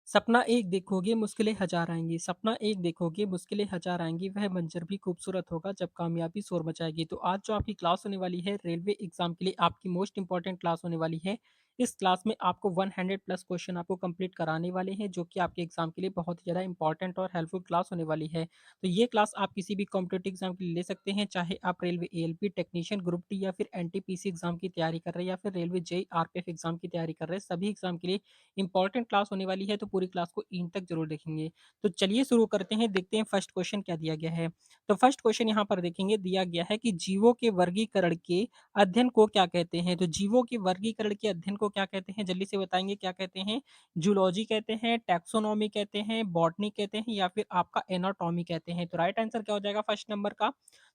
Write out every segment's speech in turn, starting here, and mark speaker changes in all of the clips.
Speaker 1: सपना एक देखोगे मुश्किलें हजार आएँगी, सपना एक देखोगे मुश्किलें हजार आएँगी, वह मंज़र भी खूबसूरत होगा जब कामयाबी शोर मचाएगी। तो आज जो आपकी क्लास होने वाली है, रेलवे एग्ज़ाम के लिए आपकी मोस्ट इम्पोर्टेंट क्लास होने वाली है। इस क्लास में आपको 100 प्लस क्वेश्चन आपको कंप्लीट कराने वाले हैं, जो कि आपके एग्ज़ाम के लिए बहुत ही ज़्यादा इम्पोर्टेंट और हेल्पफुल क्लास होने वाली है। तो ये क्लास आप किसी भी कॉम्पिटिटिव एग्ज़ाम के लिए ले सकते हैं, चाहे आप railway ALP, technician, group D या फिर एनटीपीसी एग्ज़ाम की तैयारी कर रहे हैं या फिर रेलवे जेईई, आरपीएफ एग्ज़ाम की तैयारी कर रहे हैं। सभी एग्ज़ाम के लिए इंपॉर्टेंट क्लास होने वाली है, तो पूरी क्लास को एंड तक ज़रूर देखेंगे। तो चलिए शुरू करते हैं, देखते हैं फर्स्ट क्वेश्चन क्या दिया गया है। तो फर्स्ट क्वेश्चन यहाँ पर देखेंगे, दिया गया है कि जीवों के वर्गीकरण के अध्ययन को क्या कहते हैं? तो जीवों के वर्गीकरण के अध्ययन को क्या कहते हैं? जल्दी से बताएँगे क्या कहते हैं? जूलॉजी कहते हैं, टैक्सोनॉमी कहते हैं, बॉटनी कहते हैं या फिर आपका एनाटॉमी कहते हैं। तो राइट आंसर क्या हो जाएगा फर्स्ट नंबर का?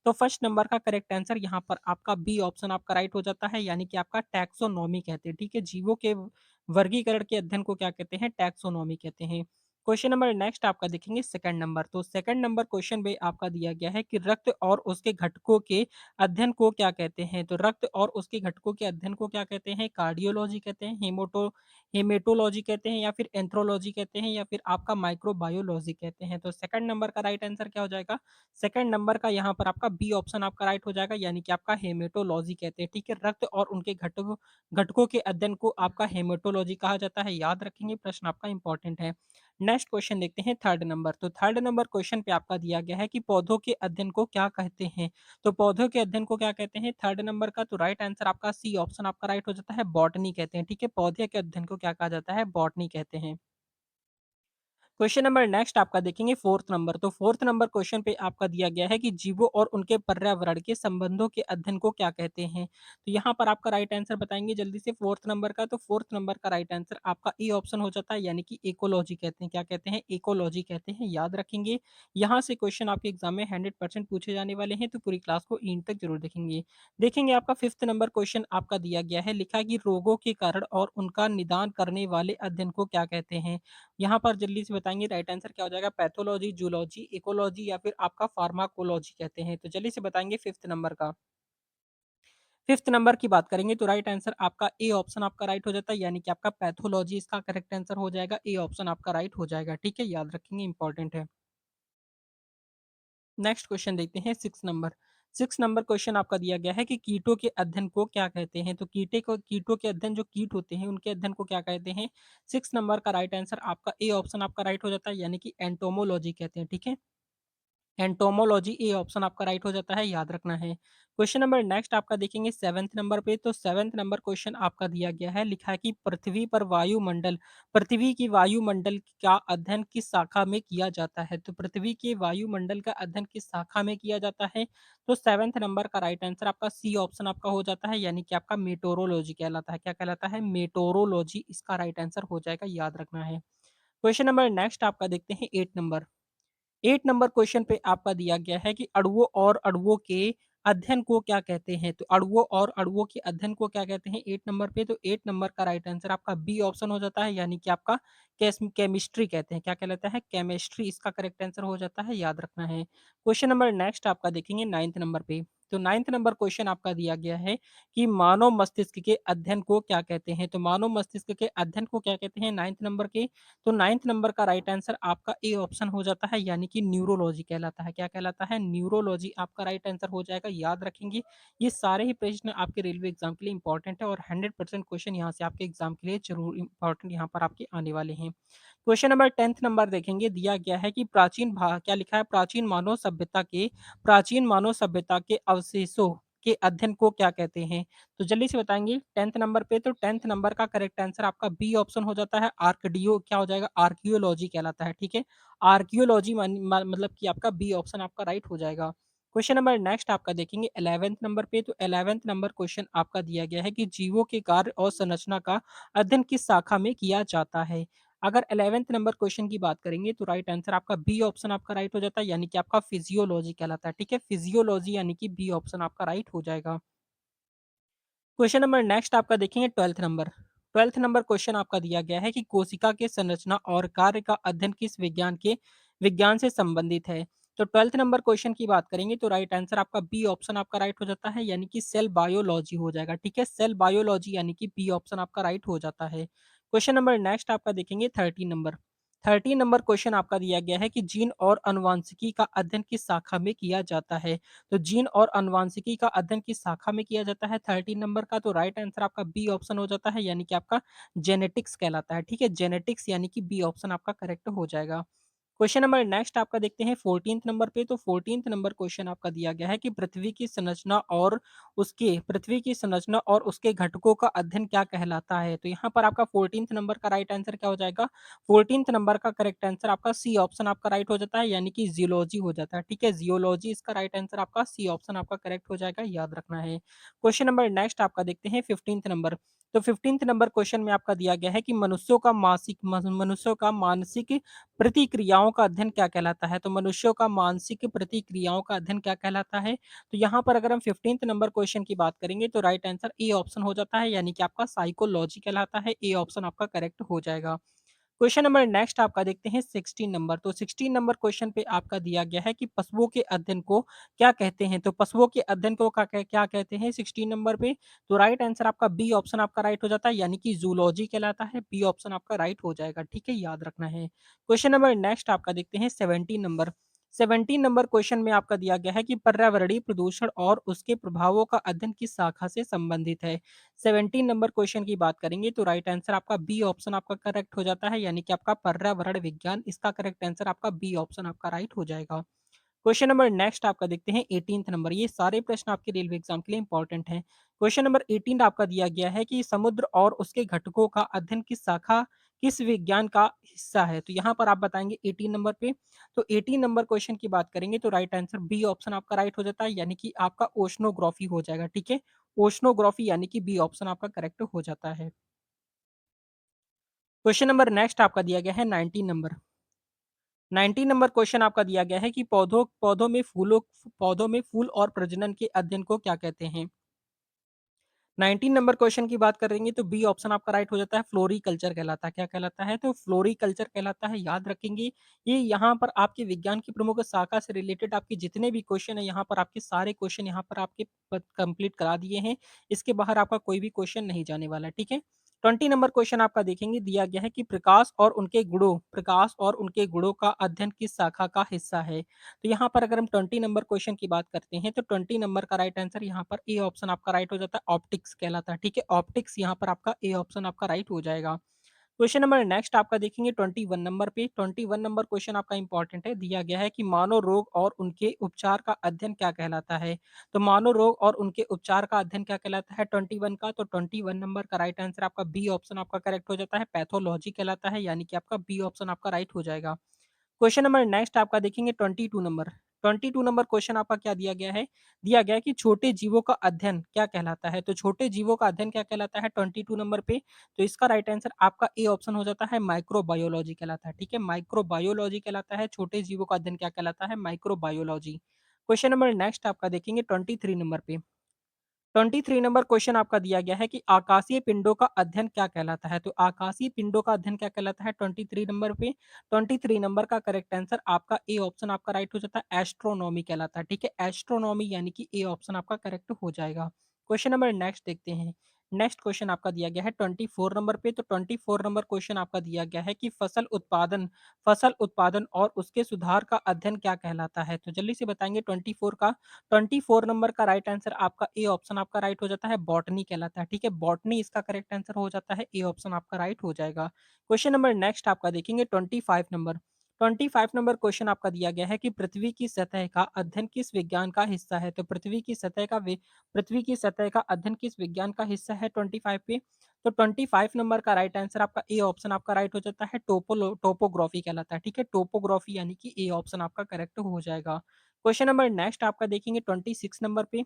Speaker 1: तो फर्स्ट नंबर का करेक्ट आंसर यहाँ पर आपका बी ऑप्शन आपका राइट हो जाता है, यानी कि आपका टैक्सोनॉमी कहते हैं, ठीक है? जीवों के वर्गीकरण के अध्ययन को क्या कहते हैं? टैक्सोनॉमी कहते हैं। क्वेश्चन नंबर नेक्स्ट आपका देखेंगे सेकंड नंबर। तो सेकंड नंबर क्वेश्चन में आपका दिया गया है कि रक्त और उसके घटकों के अध्ययन को क्या कहते हैं? तो रक्त और उसके घटकों के अध्ययन को क्या कहते हैं? कार्डियोलॉजी कहते हैं, हेमेटोलॉजी कहते हैं या फिर एंथ्रोलॉजी कहते हैं या फिर आपका माइक्रोबायोलॉजी कहते हैं। तो सेकंड नंबर का राइट आंसर क्या हो जाएगा? सेकंड नंबर का यहाँ पर आपका बी ऑप्शन आपका राइट हो जाएगा, यानी कि आपका हेमेटोलॉजी कहते हैं, ठीक है? रक्त और उनके घटकों घटकों के अध्ययन को आपका हेमेटोलॉजी कहा जाता है, याद रखेंगे, प्रश्न आपका इंपॉर्टेंट है। नेक्स्ट क्वेश्चन देखते हैं थर्ड नंबर। तो थर्ड नंबर क्वेश्चन पे आपका दिया गया है कि पौधों के अध्ययन को क्या कहते हैं? तो पौधों के अध्ययन को क्या कहते हैं थर्ड नंबर का? तो राइट आंसर आपका सी ऑप्शन आपका राइट हो जाता है, बॉटनी कहते हैं, ठीक है? पौधे के अध्ययन को क्या कहा जाता है? बॉटनी कहते हैं। क्वेश्चन नंबर नेक्स्ट आपका देखेंगे फोर्थ नंबर। तो फोर्थ नंबर क्वेश्चन पे आपका दिया गया है कि जीवों और उनके पर्यावरण के संबंधों के अध्ययन को क्या कहते हैं? तो यहाँ पर आपका राइट आंसर बताएंगे जल्दी से फोर्थ नंबर का। तो फोर्थ नंबर का राइट आंसर आपका ए ऑप्शन हो जाता है, यानी कि इकोलॉजी कहते हैं। क्या कहते हैं? इकोलॉजी कहते हैं, याद रखेंगे। यहाँ से क्वेश्चन आपके एग्जाम में 100% पूछे जाने वाले हैं, तो पूरी क्लास को एंड तक जरूर देखेंगे। देखेंगे आपका फिफ्थ नंबर क्वेश्चन आपका दिया गया है, लिखा है कि रोगों के कारण और उनका निदान करने वाले अध्ययन को क्या कहते हैं? यहाँ पर जल्दी से बताएँगे राइट आंसर क्या हो जाएगा? पैथोलॉजी, जूलॉजी, इकोलॉजी या फिर आपका फार्माकोलॉजी कहते हैं। तो जल्दी से बताएँगे फिफ्थ नंबर का। फिफ्थ नंबर की बात करेंगे तो राइट आंसर आपका ए ऑप्शन आपका राइट हो जाता है, यानी कि आपका पैथोलॉजी इसका करेक्ट आंसर हो जाएगा। ए ऑप्शन आपका राइट हो जाएगा, ठीक है? याद रखेंगे, इंपॉर्टेंट है। नेक्स्ट क्वेश्चन देखते हैं six number. Six number question आपका दिया गया है कि कीटों के अध्ययन को क्या कहते हैं? तो कीटों के अध्ययन जो कीट होते हैं उनके अध्ययन को क्या कहते हैं? सिक्स नंबर का राइट आंसर आपका ए ऑप्शन आपका राइट हो जाता है, यानी कि एंटोमोलॉजी कहते हैं, ठीक है? एंटोमोलॉजी ए ऑप्शन आपका राइट हो जाता है, याद रखना है। क्वेश्चन नंबर नेक्स्ट आपका देखेंगे सेवेंथ नंबर पे। तो सेवेंथ नंबर क्वेश्चन आपका दिया गया है, लिखा है कि पृथ्वी की वायुमंडल का अध्ययन किस शाखा में किया जाता है? तो पृथ्वी के वायुमंडल का अध्ययन किस शाखा में किया जाता है? तो सेवेंथ नंबर का राइट आंसर आपका सी ऑप्शन आपका हो जाता है, यानी कि आपका मेटोरोलॉजी कहलाता है। क्या कहलाता है? मेटोरोलॉजी इसका राइट आंसर हो जाएगा, याद रखना है। क्वेश्चन नंबर नेक्स्ट आपका देखते हैं 8 नंबर। 8 नंबर क्वेश्चन पे आपका दिया गया है कि अणुओं और अणुओं के अध्ययन को क्या कहते हैं? तो अणुओं और अणुओं के अध्ययन को क्या कहते हैं 8 नंबर पे? तो 8 नंबर का राइट आंसर आपका बी ऑप्शन हो जाता है, यानी कि आपका केमिस्ट्री कहते हैं। क्या कहलाता है? केमिस्ट्री इसका करेक्ट आंसर हो जाता है, याद रखना है। क्वेश्चन नंबर नेक्स्ट आपका देखेंगे 9th नंबर पे। तो 9th नंबर क्वेश्चन आपका दिया गया है कि मानव मस्तिष्क के अध्ययन को क्या कहते हैं? तो मानव मस्तिष्क के अध्ययन को क्या कहते हैं 9th नंबर के? तो 9th नंबर का राइट आंसर आपका ए ऑप्शन हो जाता है, यानी कि न्यूरोलॉजी कहलाता है। क्या कहलाता है? न्यूरोलॉजी आपका राइट आंसर हो जाएगा, याद रखेंगे। ये सारे ही प्रश्न आपके रेलवे एग्जाम के लिए इंपॉर्टेंट है और 100% क्वेश्चन यहाँ से आपके एग्जाम के लिए जरूर इंपॉर्टेंट यहाँ पर आपके आने वाले हैं। क्वेश्चन नंबर 10th नंबर देखेंगे, दिया गया है कि क्या लिखा है? प्राचीन मानव सभ्यता के अवशेषों के अध्ययन को क्या कहते हैं? तो जल्दी से बताएँगे 10th नंबर पे। तो 10th नंबर का करेक्ट आंसर आपका बी ऑप्शन हो जाता है, आर्कडियो क्या हो जाएगा? आर्कियोलॉजी कहलाता है, ठीक है? आर्कियोलॉजी मतलब कि आपका बी ऑप्शन आपका राइट हो जाएगा। क्वेश्चन नंबर नेक्स्ट आपका देखेंगे 11th नंबर पे। तो 11th नंबर क्वेश्चन आपका दिया गया है कि जीवों के कार्य और संरचना का अध्ययन किस शाखा में किया जाता है? अगर 11th नंबर क्वेश्चन की बात करेंगे तो राइट आंसर आपका बी ऑप्शन आपका राइट हो जाता है, यानी कि आपका फिजियोलॉजी कहलाता है, ठीक है? फिजियोलॉजी यानी कि बी ऑप्शन आपका राइट हो जाएगा। क्वेश्चन नंबर नेक्स्ट आपका देखेंगे 12th number. 12th number question आपका दिया गया है कि कोशिका के संरचना और कार्य का अध्ययन किस विज्ञान से संबंधित है? तो 12th नंबर क्वेश्चन की बात करेंगे तो राइट आंसर आपका बी ऑप्शन आपका राइट हो जाता है, यानी कि सेल बायोलॉजी हो जाएगा, ठीक है? सेल बायोलॉजी यानी कि बी ऑप्शन आपका राइट हो जाता है। क्वेश्चन नंबर नेक्स्ट आपका देखेंगे 13 नंबर। 13 नंबर क्वेश्चन आपका दिया गया है कि जीन और आनुवांशिकी का अध्ययन किस शाखा में किया जाता है? तो जीन और आनुवांशिकी का अध्ययन किस शाखा में किया जाता है 13 नंबर का? तो राइट आंसर आपका बी ऑप्शन हो जाता है, यानी कि आपका जेनेटिक्स कहलाता है, ठीक है? जेनेटिक्स यानी कि बी ऑप्शन आपका करेक्ट हो जाएगा। क्वेश्चन नंबर नेक्स्ट आपका देखते हैं 14th नंबर पे। तो 14th नंबर क्वेश्चन आपका दिया गया है कि पृथ्वी की संरचना और उसके घटकों का अध्ययन क्या कहलाता है? तो यहाँ पर आपका 14th नंबर का राइट आंसर क्या हो जाएगा? 14th नंबर का करेक्ट आंसर आपका सी ऑप्शन आपका राइट हो जाता है, यानी कि जियोलॉजी हो जाता है, ठीक है? जियोलॉजी इसका राइट आंसर आपका सी ऑप्शन आपका करेक्ट हो जाएगा, याद रखना है। क्वेश्चन नंबर नेक्स्ट आपका देखते हैं 15th नंबर। तो 15th नंबर क्वेश्चन में आपका दिया गया है कि मनुष्यों का मानसिक प्रतिक्रियाओं का अध्ययन क्या कहलाता है? तो मनुष्यों का मानसिक प्रतिक्रियाओं का अध्ययन क्या कहलाता है? तो यहाँ पर अगर हम 15th नंबर क्वेश्चन की बात करेंगे तो राइट आंसर ए ऑप्शन हो जाता है, यानी कि आपका साइकोलॉजी कहलाता है। ए ऑप्शन आपका करेक्ट हो जाएगा। क्वेश्चन नंबर नेक्स्ट आपका देखते हैं 16 नंबर। तो 16 नंबर क्वेश्चन पे आपका दिया गया है कि पशुओं के अध्ययन को क्या कहते हैं? तो पशुओं के अध्ययन को क्या कहते हैं 16 नंबर पे? तो राइट आंसर आपका बी ऑप्शन आपका राइट हो जाता है, यानी कि जूलॉजी कहलाता है। बी ऑप्शन आपका राइट हो जाएगा, ठीक है? याद रखना है। क्वेश्चन नंबर नेक्स्ट आपका देखते हैं 17 नंबर। 17 नंबर क्वेश्चन में आपका दिया गया है कि पर्यावरणीय प्रदूषण और उसके प्रभावों का अध्ययन किस शाखा से संबंधित है? 17 नंबर क्वेश्चन की बात करेंगे तो राइट आंसर आपका बी ऑप्शन आपका करेक्ट हो जाता है, यानी कि आपका पर्यावरण विज्ञान। इसका करेक्ट आंसर आपका बी ऑप्शन आपका राइट हो जाएगा। क्वेश्चन नंबर नेक्स्ट आपका देखते हैं 18th नंबर। ये सारे प्रश्न आपके रेलवे एग्जाम के लिए इंपॉर्टेंट हैं। क्वेश्चन नंबर 18 आपका दिया गया है कि समुद्र और उसके घटकों का अध्ययन किस विज्ञान का हिस्सा है? तो यहाँ पर आप बताएंगे 18 नंबर पे। तो 18 नंबर क्वेश्चन की बात करेंगे तो राइट आंसर बी ऑप्शन आपका राइट हो जाता है, यानी कि आपका ओशनोग्राफी हो जाएगा, ठीक है? ओशनोग्राफी यानी कि बी ऑप्शन आपका करेक्ट हो जाता है। क्वेश्चन नंबर नेक्स्ट आपका दिया गया है 19 नंबर। 19 नंबर क्वेश्चन आपका दिया गया है कि पौधों में फूल और प्रजनन के अध्ययन को क्या कहते हैं? 19 नंबर क्वेश्चन की बात करेंगे तो बी ऑप्शन आपका राइट हो जाता है, फ्लोरीकल्चर कहलाता है। क्या कहलाता है? तो फ्लोरीकल्चर कहलाता है, याद रखेंगे। ये यहाँ पर आपके विज्ञान की प्रमुख शाखा से रिलेटेड आपके जितने भी क्वेश्चन है, यहाँ पर आपके सारे क्वेश्चन यहाँ पर आपके कंप्लीट करा दिए हैं। इसके बाहर आपका कोई भी क्वेश्चन नहीं जाने वाला, ठीक है? 20 नंबर क्वेश्चन आपका देखेंगे, दिया गया है कि प्रकाश और उनके गुणों का अध्ययन किस शाखा का हिस्सा है? तो यहाँ पर अगर हम 20 नंबर क्वेश्चन की बात करते हैं तो 20 नंबर का राइट आंसर यहाँ पर ए ऑप्शन आपका राइट हो जाता है, ऑप्टिक्स कहलाता है, ठीक है? ऑप्टिक्स यहाँ पर आपका ए ऑप्शन आपका राइट हो जाएगा। क्वेश्चन नंबर नेक्स्ट आपका देखेंगे 21 नंबर पे। 21 नंबर क्वेश्चन आपका इंपॉर्टेंट है। दिया गया है कि मानव रोग और उनके उपचार का अध्ययन क्या कहलाता है? तो मानव रोग और उनके उपचार का अध्ययन क्या कहलाता है 21 का? तो 21 नंबर का राइट आंसर आपका बी ऑप्शन आपका करेक्ट हो जाता है, पैथोलॉजी कहलाता है, यानी कि आपका बी ऑप्शन आपका राइट हो जाएगा। क्वेश्चन नंबर नेक्स्ट आपका देखेंगे 22 नंबर। 22 नंबर क्वेश्चन आपका क्या दिया गया है? दिया गया है कि छोटे जीवों का अध्ययन क्या कहलाता है? तो छोटे जीवों का अध्ययन क्या कहलाता है 22 नंबर पे? तो इसका राइट आंसर आपका ए ऑप्शन हो जाता है, माइक्रोबायोलॉजी कहलाता है, ठीक है? माइक्रोबायोलॉजी कहलाता है, छोटे जीवों का अध्ययन क्या कहलाता है? माइक्रोबायोलॉजी। क्वेश्चन नंबर नेक्स्ट आपका देखेंगे 23 नंबर पे। 23 नंबर क्वेश्चन आपका दिया गया है कि आकाशीय पिंडों का अध्ययन क्या कहलाता है? तो आकाशीय पिंडों का अध्ययन क्या कहलाता है 23 नंबर पे? 23 नंबर का करेक्ट आंसर आपका ए ऑप्शन आपका राइट हो जाता है, एस्ट्रोनॉमी कहलाता है, ठीक है? एस्ट्रोनॉमी यानी कि ए ऑप्शन आपका करेक्ट हो जाएगा। क्वेश्चन नंबर नेक्स्ट देखते हैं। नेक्स्ट क्वेश्चन आपका दिया गया है 24 नंबर पे। तो 24 नंबर क्वेश्चन आपका दिया गया है कि फसल उत्पादन और उसके सुधार का अध्ययन क्या कहलाता है? तो जल्दी से बताएंगे 24 का। 24 नंबर का राइट आंसर आपका ए ऑप्शन आपका राइट हो जाता है, बॉटनी कहलाता है, ठीक है? बॉटनी इसका करेक्ट आंसर हो जाता है, ए ऑप्शन आपका राइट हो जाएगा। क्वेश्चन नंबर नेक्स्ट आपका देखेंगे 25 नंबर। 25 नंबर क्वेश्चन आपका दिया गया है कि पृथ्वी की सतह का अध्ययन किस विज्ञान का हिस्सा है? तो पृथ्वी की सतह का अध्ययन किस विज्ञान का हिस्सा है 25 पे? तो 25 नंबर का राइट आंसर आपका ए ऑप्शन आपका राइट हो जाता है, टोपोग्राफी कहलाता है, ठीक है? टोपोग्राफी यानी कि ए ऑप्शन आपका करेक्ट हो जाएगा। क्वेश्चन नंबर नेक्स्ट आपका देखेंगे 26 नंबर पे।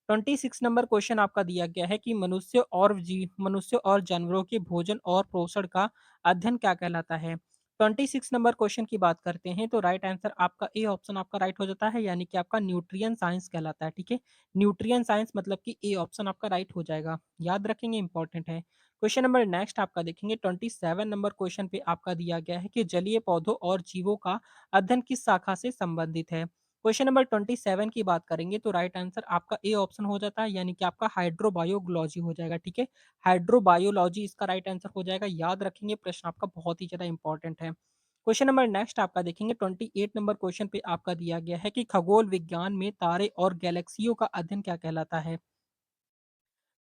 Speaker 1: 26 नंबर क्वेश्चन आपका दिया गया है कि मनुष्य और जानवरों के भोजन और पोषण का अध्ययन क्या कहलाता है? 26 नंबर क्वेश्चन की बात करते हैं तो राइट आंसर आपका ए ऑप्शन आपका राइट हो जाता है, यानी कि आपका न्यूट्रिएंट साइंस कहलाता है, ठीक है? न्यूट्रिएंट साइंस मतलब कि ए ऑप्शन आपका राइट हो जाएगा। याद रखेंगे, इंपॉर्टेंट है। क्वेश्चन नंबर नेक्स्ट आपका देखेंगे 27 नंबर क्वेश्चन पे आपका दिया गया है कि जलीय पौधों और जीवों का अध्ययन किस शाखा से संबंधित है? क्वेश्चन नंबर 27 की बात करेंगे तो राइट आंसर आपका ए ऑप्शन हो जाता है, यानी कि आपका हाइड्रोबायोलॉजी हो जाएगा, ठीक है? हाइड्रोबायोलॉजी इसका राइट आंसर हो जाएगा। याद रखेंगे, प्रश्न आपका बहुत ही ज़्यादा इंपॉर्टेंट है। क्वेश्चन नंबर नेक्स्ट आपका देखेंगे 28 नंबर क्वेश्चन पे आपका दिया गया है कि खगोल विज्ञान में तारे और गैलेक्सियों का अध्ययन क्या कहलाता है?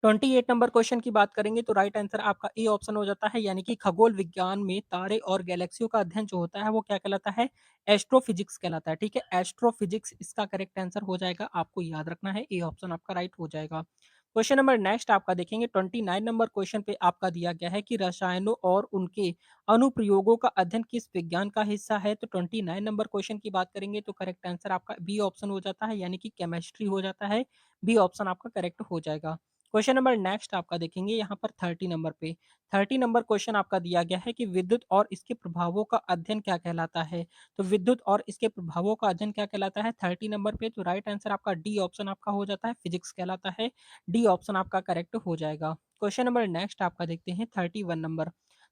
Speaker 1: 28 नंबर क्वेश्चन की बात करेंगे तो राइट आंसर आपका ए ऑप्शन हो जाता है, यानी कि खगोल विज्ञान में तारे और गैलेक्सियों का अध्ययन जो होता है वो क्या कहलाता है? एस्ट्रोफिजिक्स कहलाता है। ठीक है, एस्ट्रोफिजिक्स इसका करेक्ट आंसर हो जाएगा, आपको याद रखना है, ए ऑप्शन आपका राइट हो जाएगा। क्वेश्चन नंबर नेक्स्ट आपका देखेंगे 29 नंबर क्वेश्चन पे आपका दिया गया है कि रसायनों और उनके अनुप्रयोगों का अध्ययन किस विज्ञान का हिस्सा है? तो 29 नंबर क्वेश्चन की बात करेंगे तो करेक्ट आंसर आपका बी ऑप्शन हो जाता है, यानी कि केमिस्ट्री हो जाता है। बी ऑप्शन आपका करेक्ट हो जाएगा। क्वेश्चन नंबर नेक्स्ट आपका देखेंगे यहाँ पर 30 नंबर पे 30 नंबर क्वेश्चन आपका दिया गया है कि विद्युत और इसके प्रभावों का अध्ययन क्या कहलाता है? तो विद्युत और इसके प्रभावों का अध्ययन क्या कहलाता है 30 नंबर पे? तो राइट आंसर आपका डी ऑप्शन आपका हो जाता है, फिजिक्स कहलाता है। डी ऑप्शन आपका करेक्ट हो जाएगा। क्वेश्चन नंबर नेक्स्ट आपका देखते हैं 31 नंबर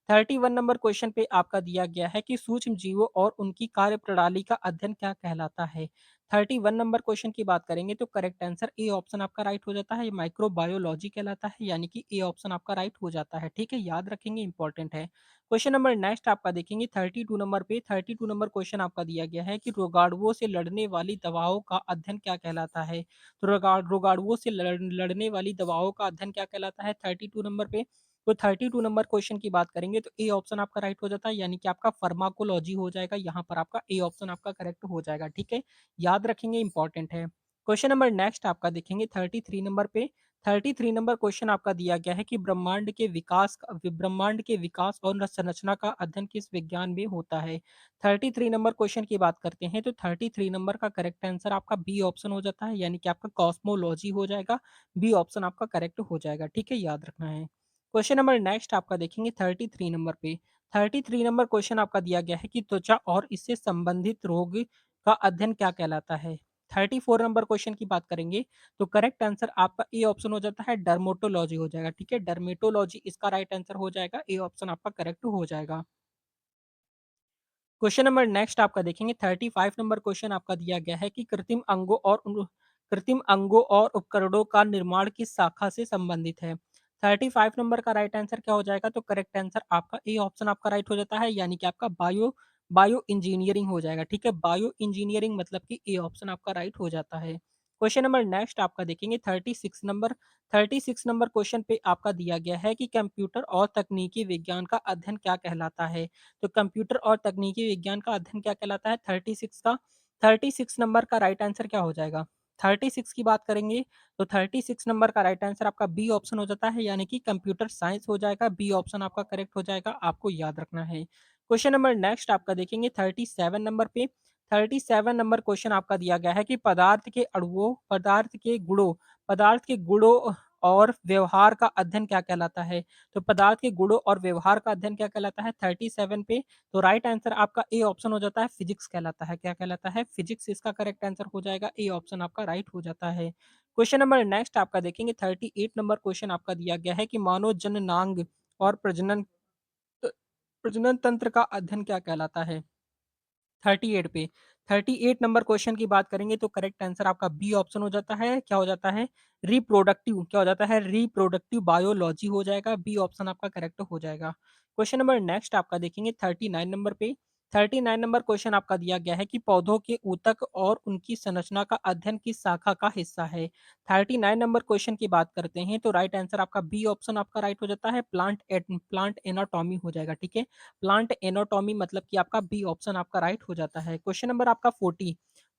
Speaker 1: 31 नंबर क्वेश्चन पे आपका दिया गया है कि सूक्ष्म जीवों और उनकी कार्यप्रणाली का अध्ययन क्या कहलाता है? 31 नंबर क्वेश्चन की बात करेंगे तो करेक्ट आंसर ए ऑप्शन आपका राइट हो जाता है, माइक्रोबायोलॉजी कहलाता है, यानी कि ए ऑप्शन आपका राइट हो जाता है। ठीक है, याद रखेंगे, इंपॉर्टेंट है। क्वेश्चन नंबर नेक्स्ट आपका देखेंगे 32 नंबर पे 32 नंबर क्वेश्चन आपका दिया गया है कि रोगाणुओं से लड़ने वाली दवाओं का अध्ययन क्या कहलाता है? तो रोगाणुओं से लड़ने वाली दवाओं का अध्ययन क्या कहलाता है 32 नंबर पे? तो 32 नंबर क्वेश्चन की बात करेंगे तो ए ऑप्शन आपका राइट हो जाता है, यानी कि आपका फार्माकोलॉजी हो जाएगा, यहाँ पर आपका ए ऑप्शन आपका करेक्ट हो जाएगा। ठीक है, याद रखेंगे, इंपॉर्टेंट है। क्वेश्चन नंबर नेक्स्ट आपका देखेंगे 33 नंबर पे 33 नंबर क्वेश्चन आपका दिया गया है कि ब्रह्मांड के विकास और संरचना का अध्ययन किस विज्ञान में होता है? 33 नंबर क्वेश्चन की बात करते हैं तो 33 नंबर का करेक्ट आंसर आपका बी ऑप्शन हो जाता है, यानी कि आपका कॉस्मोलॉजी हो जाएगा। बी ऑप्शन आपका करेक्ट हो जाएगा। ठीक है, याद रखना है। क्वेश्चन नंबर नेक्स्ट आपका देखेंगे 33 नंबर पे 33 नंबर क्वेश्चन आपका दिया गया है कि त्वचा और इससे संबंधित रोग का अध्ययन क्या कहलाता है? 34 नंबर क्वेश्चन की बात करेंगे तो करेक्ट आंसर आपका ए ऑप्शन हो जाता है, डर्मेटोलॉजी हो जाएगा। ठीक है, डर्मेटोलॉजी इसका राइट आंसर हो जाएगा, ए ऑप्शन आपका करेक्ट हो जाएगा। क्वेश्चन नंबर नेक्स्ट आपका देखेंगे 35 नंबर क्वेश्चन आपका दिया गया है कि कृत्रिम अंगों और उपकरणों का निर्माण किस शाखा से संबंधित है? 35 नंबर का राइट आंसर क्या हो जाएगा? तो करेक्ट आंसर आपका ए ऑप्शन आपका राइट हो जाता है, यानी कि आपका बायो इंजीनियरिंग हो जाएगा। ठीक है, बायो इंजीनियरिंग मतलब कि ए ऑप्शन आपका राइट हो जाता है। क्वेश्चन नंबर नेक्स्ट आपका देखेंगे 36 नंबर क्वेश्चन पे आपका दिया गया है कि कंप्यूटर और तकनीकी विज्ञान का अध्ययन क्या कहलाता है? तो कंप्यूटर और तकनीकी विज्ञान का अध्ययन क्या कहलाता है 36 का? 36 नंबर का राइट आंसर क्या हो जाएगा? 36 की बात करेंगे तो 36 नंबर का राइट आंसर आपका बी ऑप्शन हो जाता है, यानी कि कंप्यूटर साइंस हो जाएगा। बी ऑप्शन आपका करेक्ट हो जाएगा, आपको याद रखना है। क्वेश्चन नंबर नेक्स्ट आपका देखेंगे 37 नंबर पे 37 नंबर क्वेश्चन आपका दिया गया है कि पदार्थ के गुणों और व्यवहार का अध्ययन क्या कहलाता है? तो पदार्थ के गुणों और व्यवहार का अध्ययन क्या कहलाता है 37 पे? तो राइट आंसर आपका ए ऑप्शन हो जाता है, फिजिक्स कहलाता है। क्या कहलाता है? फिजिक्स इसका करेक्ट आंसर हो जाएगा, ए ऑप्शन आपका राइट हो जाता है। क्वेश्चन नंबर नेक्स्ट आपका देखेंगे 38 नंबर क्वेश्चन आपका दिया गया है कि मानव जननांग और प्रजनन तंत्र का अध्ययन क्या कहलाता है? 38 पे 38 नंबर क्वेश्चन की बात करेंगे तो करेक्ट आंसर आपका बी ऑप्शन हो जाता है। क्या हो जाता है? रिप्रोडक्टिव क्या हो जाता है? रिप्रोडक्टिव बायोलॉजी हो जाएगा। बी ऑप्शन आपका करेक्ट हो जाएगा। क्वेश्चन नंबर नेक्स्ट आपका देखेंगे 39 नंबर पे 39 नंबर क्वेश्चन आपका दिया गया है कि पौधों के ऊतक और उनकी संरचना का अध्ययन किस शाखा का हिस्सा है? 39 नंबर क्वेश्चन की बात करते हैं तो राइट आंसर आपका बी ऑप्शन आपका राइट हो जाता है, प्लांट एनाटॉमी हो जाएगा। ठीक है, प्लांट एनाटॉमी मतलब कि आपका बी ऑप्शन आपका राइट हो जाता है। क्वेश्चन नंबर आपका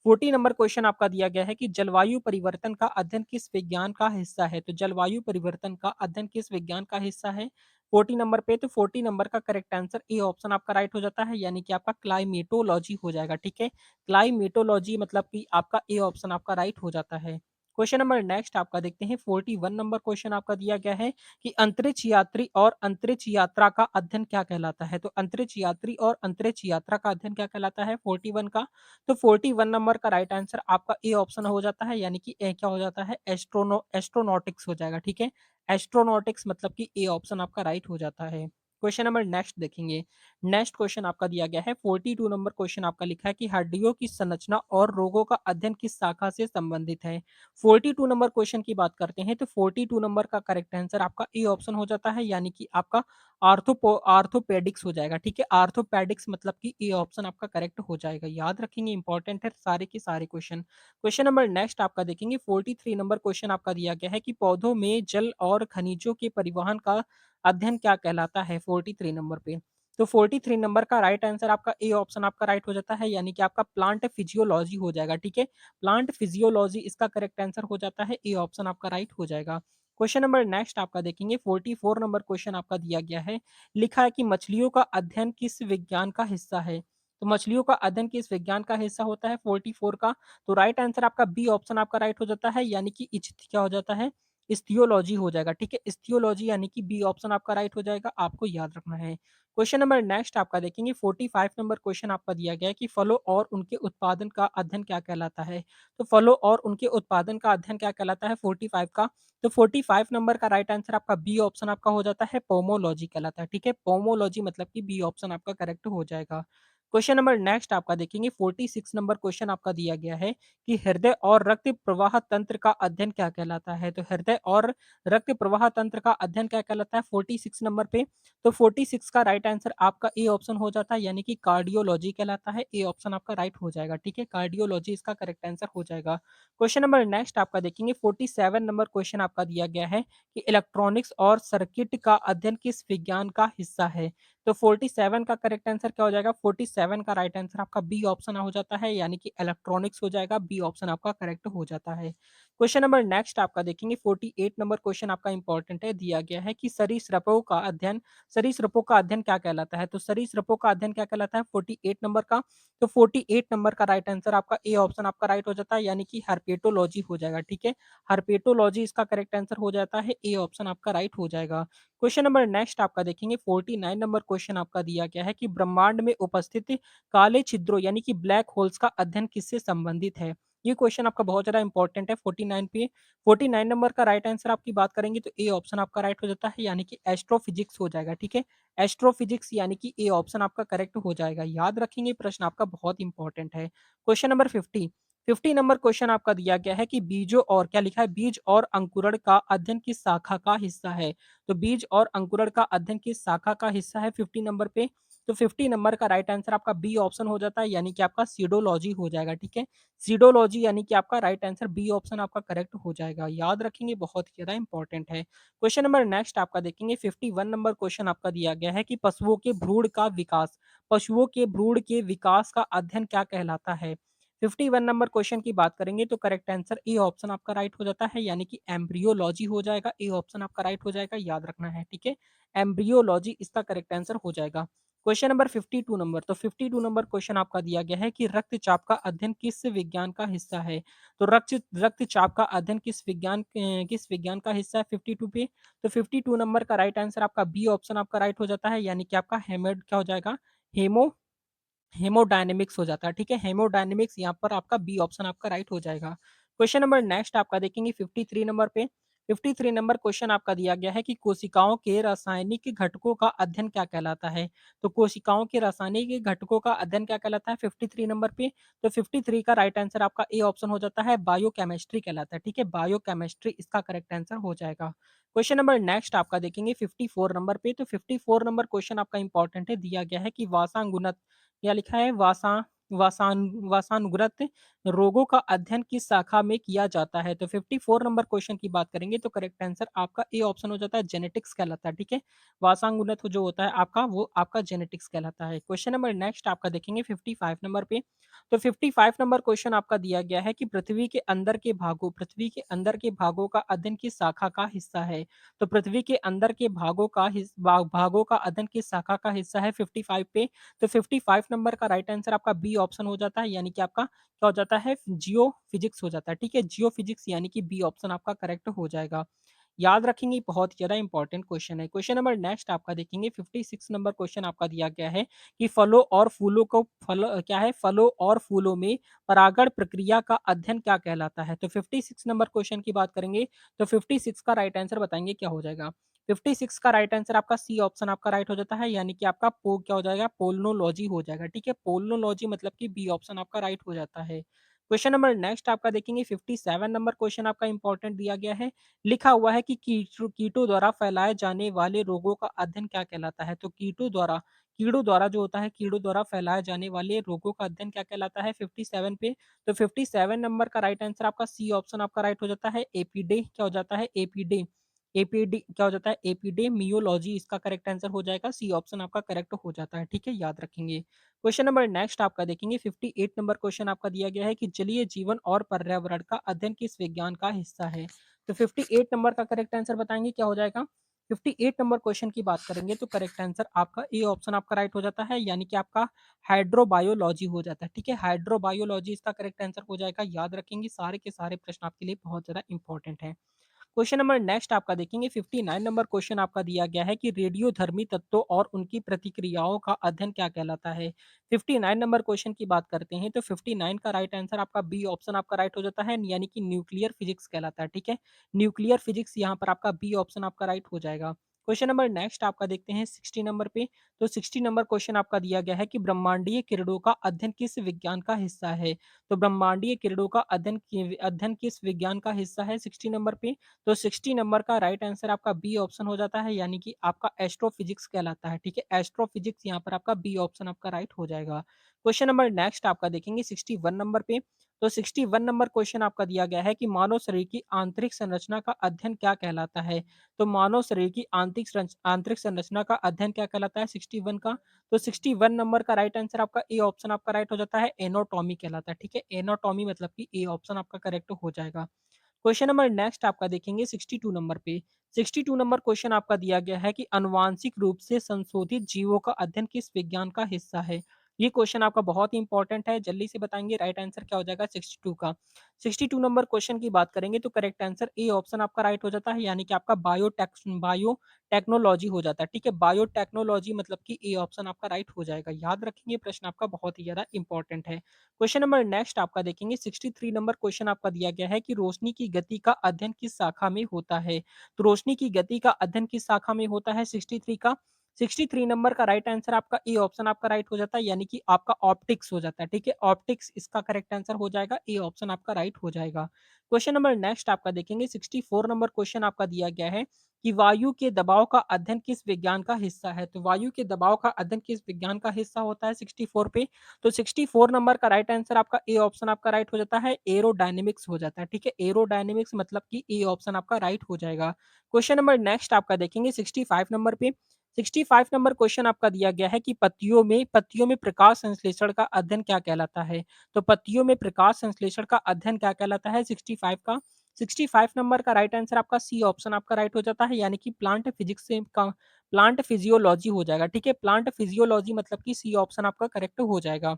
Speaker 1: 40 नंबर क्वेश्चन आपका दिया गया है कि जलवायु परिवर्तन का अध्ययन किस विज्ञान का हिस्सा है? तो जलवायु परिवर्तन का अध्ययन किस विज्ञान का हिस्सा है 40 नंबर पे? तो 40 नंबर का करेक्ट आंसर ए ऑप्शन आपका राइट हो जाता है, यानी कि आपका क्लाइमेटोलॉजी हो जाएगा। ठीक है, क्लाइमेटोलॉजी मतलब कि आपका ए ऑप्शन आपका राइट हो जाता है। क्वेश्चन नंबर नेक्स्ट आपका देखते हैं 41 नंबर क्वेश्चन आपका दिया गया है कि अंतरिक्ष यात्री और अंतरिक्ष यात्रा का अध्ययन क्या कहलाता है? तो अंतरिक्ष यात्री और अंतरिक्ष यात्रा का अध्ययन क्या कहलाता है 41 का? तो 41 नंबर का राइट आंसर आपका ए ऑप्शन हो जाता है, यानी कि ए क्या हो जाता है? एस्ट्रोनॉटिक्स हो जाएगा। ठीक है, एस्ट्रोनॉटिक्स मतलब कि ए ऑप्शन आपका राइट हो जाता है। क्वेश्चन नंबर नेक्स्ट देखेंगे। नेक्स्ट क्वेश्चन आपका दिया गया है 42 नंबर क्वेश्चन आपका लिखा है कि हड्डियों की संरचना और रोगों का अध्ययन किस शाखा से संबंधित है। 42 नंबर क्वेश्चन की बात करते हैं तो 42 नंबर का करेक्ट आंसर आपका ए ऑप्शन हो जाता है, यानी कि आपका आर्थोपेडिक्स हो जाएगा। ठीक है, आर्थोपेडिक्स मतलब कि ए ऑप्शन आपका करेक्ट हो जाएगा। याद रखेंगे, इंपॉर्टेंट है सारे के सारे क्वेश्चन। क्वेश्चन नंबर नेक्स्ट आपका देखेंगे 43 नंबर क्वेश्चन आपका दिया गया है कि पौधों में जल और खनिजों के परिवहन का अध्ययन क्या कहलाता है 43 नंबर पे। तो 43 नंबर का राइट आंसर आपका ए ऑप्शन आपका राइट हो जाता है, यानी कि आपका प्लांट फिजियोलॉजी हो जाएगा। ठीक है, प्लांट फिजियोलॉजी इसका करेक्ट आंसर हो जाता है, ए ऑप्शन आपका राइट हो जाएगा। क्वेश्चन नंबर नेक्स्ट आपका देखेंगे 44 नंबर क्वेश्चन आपका दिया गया है, लिखा है कि मछलियों का अध्ययन किस विज्ञान का हिस्सा है। तो मछलियों का अध्ययन किस विज्ञान का हिस्सा होता है 44 का। तो राइट आंसर आपका बी ऑप्शन आपका राइट हो जाता है, यानी कि क्या हो जाता है, इस्थियोलॉजी हो जाएगा। ठीक है, इस्थियोलॉजी यानी कि बी ऑप्शन आपका राइट हो जाएगा, आपको याद रखना है। क्वेश्चन नंबर नेक्स्ट आपका देखेंगे 45 नंबर क्वेश्चन आपका दिया गया है कि फलों और उनके उत्पादन का अध्ययन क्या कहलाता है। तो फलों और उनके उत्पादन का अध्ययन क्या कहलाता है 45 का। तो 45 नंबर का राइट आंसर आपका बी ऑप्शन आपका हो जाता है, पोमोलॉजी कहलाता है। ठीक है, पोमोलॉजी मतलब कि बी ऑप्शन आपका करेक्ट हो जाएगा। क्वेश्चन नंबर नेक्स्ट आपका देखेंगे 46 नंबर क्वेश्चन आपका दिया गया है कि हृदय और रक्त प्रवाह तंत्र का अध्ययन क्या कहलाता है। तो हृदय और रक्त प्रवाह तंत्र का अध्ययन क्या कहलाता है 46 नंबर पे। तो 46 का राइट आंसर आपका ए ऑप्शन हो जाता है, यानी कि कार्डियोलॉजी कहलाता है, ए ऑप्शन आपका राइट हो जाएगा। ठीक है, कार्डियोलॉजी इसका करेक्ट आंसर हो जाएगा। क्वेश्चन नंबर नेक्स्ट आपका देखेंगे 47 नंबर क्वेश्चन आपका दिया गया है कि इलेक्ट्रॉनिक्स और सर्किट का अध्ययन किस विज्ञान का हिस्सा है। तो 47 का करेक्ट आंसर क्या हो जाएगा 47 का राइट आंसर आपका बी ऑप्शन हो जाता है, यानी कि इलेक्ट्रॉनिक्स हो जाएगा, बी ऑप्शन आपका करेक्ट हो जाता है। क्वेश्चन नंबर नेक्स्ट आपका देखेंगे 48 नंबर क्वेश्चन आपका इंपॉर्टेंट है, दिया गया है कि सरीसृपों का अध्ययन क्या कहलाता है। तो सरीसृपों का अध्ययन क्या कहलाता है 48 नंबर का। तो 48 नंबर का राइट आंसर आपका ए ऑप्शन आपका राइट हो जाता है, यानी कि हर्पेटोलॉजी हो जाएगा। ठीक है, हर्पेटोलॉजी इसका करेक्ट आंसर हो जाता है, ए ऑप्शन आपका राइट हो जाएगा। क्वेश्चन नंबर नेक्स्ट आपका देखेंगे 49 नंबर क्वेश्चन आपका दिया गया है कि ब्रह्मांड में उपस्थित काले छिद्रों यानी कि ब्लैक होल्स का अध्ययन किससे संबंधित है। ये क्वेश्चन आपका बहुत ज्यादा इंपॉर्टेंट है 49 पे। 49 नंबर का राइट आंसर आपकी बात करेंगे तो ए ऑप्शन आपका राइट हो जाता है, यानी कि एस्ट्रोफिजिक्स हो जाएगा। ठीक है, एस्ट्रोफिजिक्स यानी कि ए ऑप्शन आपका करेक्ट हो जाएगा। याद रखेंगे, प्रश्न आपका बहुत इंपॉर्टेंट है। क्वेश्चन नंबर 50 नंबर क्वेश्चन आपका दिया गया है कि बीजों और क्या लिखा है, बीज और अंकुरण का अध्ययन किस शाखा का हिस्सा है। तो बीज और अंकुरण का अध्ययन किस शाखा का हिस्सा है 50 नंबर पे। तो 50 नंबर का राइट आंसर आपका बी ऑप्शन हो जाता है, यानी कि आपका सीडोलॉजी हो जाएगा। ठीक है, सीडोलॉजी यानी कि आपका राइट आंसर बी ऑप्शन आपका करेक्ट हो जाएगा। याद रखेंगे, बहुत ही ज्यादा इंपॉर्टेंट है। क्वेश्चन नंबर नेक्स्ट आपका देखेंगे 51 नंबर क्वेश्चन आपका दिया गया है कि पशुओं के भ्रूण के विकास का अध्ययन क्या कहलाता है। 51 नंबर क्वेश्चन की बात करेंगे तो करेक्ट आंसर ए ऑप्शन आपका राइट हो जाता है, यानी कि एम्ब्रियोलॉजी हो जाएगा, ए ऑप्शन आपका राइट हो जाएगा। याद रखना है, ठीक है, एम्ब्रियोलॉजी इसका करेक्ट आंसर हो जाएगा। क्वेश्चन नंबर 52 नंबर, तो 52 नंबर क्वेश्चन आपका दिया गया है कि रक्तचाप का अध्ययन किस विज्ञान का हिस्सा है। तो रक्तचाप का अध्ययन किस विज्ञान का हिस्सा है 52 पे। तो 52 नंबर का राइट आंसर आपका बी ऑप्शन आपका राइट हो जाता है, यानी कि आपका हेमेड क्या हो जाएगा, हेमो हेमोडायनेमिक्स हो जाता है। ठीक है, हेमोडायनेमिक्स यहाँ पर आपका बी ऑप्शन आपका राइट हो जाएगा। क्वेश्चन नंबर नेक्स्ट आपका देखेंगे 53 नंबर पे। 53 नंबर क्वेश्चन आपका दिया गया है कि कोशिकाओं के रासायनिक घटकों का अध्ययन क्या कहलाता है। तो कोशिकाओं के रासायनिक घटकों का अध्ययन क्या कहलाता है 53 नंबर पे। तो 53 का राइट आंसर आपका ए ऑप्शन हो जाता है, बायोकेमिस्ट्री कहलाता है। ठीक है, बायोकेमिस्ट्री इसका करेक्ट आंसर हो जाएगा। क्वेश्चन नंबर नेक्स्ट आपका देखेंगे 54 नंबर पे। तो 54 नंबर क्वेश्चन आपका इंपॉर्टेंट है, दिया गया है कि वासांगुनत या लिखा है वासानुग्रत रोगों का अध्ययन किस शाखा में किया जाता है। तो 54 नंबर क्वेश्चन की बात करेंगे तो करेक्ट आंसर आपका ए ऑप्शन हो जाता है, जेनेटिक्स कहलाता है। ठीक है, वासांगुनत जो होता है आपका, वो आपका जेनेटिक्स कहलाता है। क्वेश्चन नंबर नेक्स्ट आपका देखेंगे 55 नंबर पे। तो 55 नंबर क्वेश्चन आपका दिया गया है कि पृथ्वी के अंदर के भागों का अध्ययन किस शाखा का हिस्सा है। तो पृथ्वी के अंदर के भागों का अध्ययन किस शाखा का हिस्सा है 55 पे। तो 55 नंबर का राइट आंसर आपका बी ऑप्शन हो जाता है, यानी कि आपका क्या हो जाता है, जियो फिजिक्स हो जाता है। ठीक है, जियो फिजिक्स यानी कि बी ऑप्शन आपका करेक्ट हो जाएगा। याद रखेंगे, बहुत ज्यादा इंपॉर्टेंट क्वेश्चन है। क्वेश्चन नंबर नेक्स्ट आपका देखेंगे 56 नंबर क्वेश्चन आपका दिया गया है कि फलों और फूलों में परागण प्रक्रिया का अध्ययन क्या कहलाता है। तो 56 नंबर क्वेश्चन की बात करेंगे तो 56 का राइट आंसर बताएंगे क्या हो जाएगा। 56 का राइट आंसर आपका सी ऑप्शन आपका राइट हो जाता है, यानी कि आपका क्या हो जाएगा, पोलनोलॉजी हो जाएगा, ठीक है। पोलनोलॉजी मतलब कि बी ऑप्शन आपका राइट हो जाता है। क्वेश्चन नंबर नेक्स्ट आपका देखेंगे, 57 नंबर क्वेश्चन आपका इंपॉर्टेंट दिया गया है। लिखा हुआ है कि कीटों द्वारा फैलाए जाने वाले रोगों का अध्ययन क्या कहलाता है? तो कीड़ों द्वारा जो होता है, कीड़ों द्वारा फैलाए जाने वाले रोगों का अध्ययन क्या कहलाता है 57 पे? तो 57 नंबर का राइट आंसर आपका सी ऑप्शन आपका राइट हो जाता है। एपीडे क्या हो जाता है? एपीडे। एपीडी क्या हो जाता है? एपिडेमियोलॉजी इसका करेक्ट आंसर हो जाएगा। सी ऑप्शन आपका करेक्ट हो जाता है, ठीक है, याद रखेंगे। क्वेश्चन नंबर नेक्स्ट आपका देखेंगे, 58 नंबर क्वेश्चन आपका दिया गया है कि जलीय जीवन और पर्यावरण का अध्ययन किस विज्ञान का हिस्सा है? तो 58 नंबर का करेक्ट आंसर बताएंगे क्या हो जाएगा? 58 नंबर क्वेश्चन की बात करेंगे तो करेक्ट आंसर आपका ए ऑप्शन आपका राइट हो जाता है, यानी कि आपका हाइड्रोबायोलॉजी हो जाता है, ठीक है। हाइड्रोबायोलॉजी इसका करेक्ट आंसर हो जाएगा, याद रखेंगे, सारे के सारे प्रश्न आपके लिए बहुत ज्यादा इंपॉर्टेंट है। क्वेश्चन नंबर नेक्स्ट आपका देखेंगे, 59 नंबर क्वेश्चन आपका दिया गया है कि रेडियोधर्मी तत्वों और उनकी प्रतिक्रियाओं का अध्ययन क्या कहलाता है? 59 नंबर क्वेश्चन की बात करते हैं तो 59 का राइट आंसर आपका बी ऑप्शन आपका राइट हो जाता है, यानी कि न्यूक्लियर फिजिक्स कहलाता है, ठीक है। न्यूक्लियर फिजिक्स यहाँ पर आपका बी ऑप्शन आपका राइट हो जाएगा। क्वेश्चन नंबर नेक्स्ट आपका देखते हैं 60 नंबर पे। तो 60 नंबर क्वेश्चन आपका दिया गया है कि ब्रह्मांडीय किरणों का अध्ययन किस विज्ञान का हिस्सा है? तो ब्रह्मांडीय किरणों का अध्ययन किस विज्ञान का हिस्सा है 60 नंबर पे? तो 60 नंबर का राइट आंसर आपका बी ऑप्शन हो जाता है, यानी कि आपका एस्ट्रोफिजिक्स कहलाता है, ठीक है। एस्ट्रोफिजिक्स यहाँ पर आपका बी ऑप्शन आपका राइट हो जाएगा। क्वेश्चन नंबर नेक्स्ट आपका देखेंगे 61 नंबर पे। तो 61 नंबर क्वेश्चन आपका दिया गया है कि मानव शरीर की आंतरिक संरचना का अध्ययन क्या कहलाता है? तो मानव शरीर की आंतरिक संरचना का अध्ययन क्या कहलाता है 61 का? तो 61 नंबर का राइट आंसर आपका ए ऑप्शन आपका राइट हो जाता है, एनाटॉमी कहलाता है, ठीक है। एनाटॉमी मतलब कि ए ऑप्शन आपका करेक्ट हो जाएगा। क्वेश्चन नंबर नेक्स्ट आपका देखेंगे 62 नंबर पे। 62 नंबर क्वेश्चन आपका दिया गया है कि आनुवांशिक रूप से संशोधित जीवों का अध्ययन किस विज्ञान का हिस्सा है? ये क्वेश्चन आपका बहुत ही इंपॉर्टेंट है, जल्दी से बताएंगे राइट आंसर क्या हो जाएगा 62 का। 62 नंबर क्वेश्चन की बात करेंगे तो करेक्ट आंसर ए ऑप्शन आपका राइट हो जाता है, यानी कि आपका बायोटेक्नोलॉजी हो जाता है, ठीक है। बायोटेक्नोलॉजी मतलब कि ए ऑप्शन आपका राइट हो जाएगा, याद रखेंगे, प्रश्न आपका बहुत ही ज्यादा इंपॉर्टेंट है। क्वेश्चन नंबर नेक्स्ट आपका देखेंगे 63 नंबर क्वेश्चन आपका दिया गया है कि रोशनी की गति का अध्ययन किस शाखा में होता है? तो रोशनी की गति का अध्ययन किस शाखा में होता है 63 का? 63 नंबर का राइट आंसर आपका ए ऑप्शन आपका राइट हो जाता है, यानी कि आपका ऑप्टिक्स हो जाता है, ठीक है। ऑप्टिक्स इसका करेक्ट आंसर हो जाएगा, ए ऑप्शन आपका राइट हो जाएगा। क्वेश्चन नंबर नेक्स्ट आपका देखेंगे 64 नंबर क्वेश्चन आपका दिया गया है कि वायु के दबाव का अध्ययन किस विज्ञान का हिस्सा है? तो वायु के दबाव का अध्ययन किस विज्ञान का हिस्सा होता है 64 पे? तो 64 नंबर का राइट आंसर आपका ए ऑप्शन आपका राइट हो जाता है, एरोडायनेमिक्स हो जाता है, ठीक है। एरोडायनेमिक्स मतलब कि ए ऑप्शन आपका राइट हो जाएगा। क्वेश्चन नंबर नेक्स्ट आपका देखेंगे 65 नंबर पे। 65 नंबर क्वेश्चन आपका दिया गया है कि पत्तियों में प्रकाश संश्लेषण का अध्ययन क्या कहलाता है? तो पत्तियों में प्रकाश संश्लेषण का अध्ययन क्या कहलाता है 65 का? 65 नंबर का राइट आंसर आपका सी ऑप्शन आपका राइट हो जाता है, यानी कि प्लांट फिजिक्स से का प्लांट फिजियोलॉजी हो जाएगा, ठीक है। प्लांट फिजियोलॉजी मतलब कि सी ऑप्शन आपका करेक्ट हो जाएगा।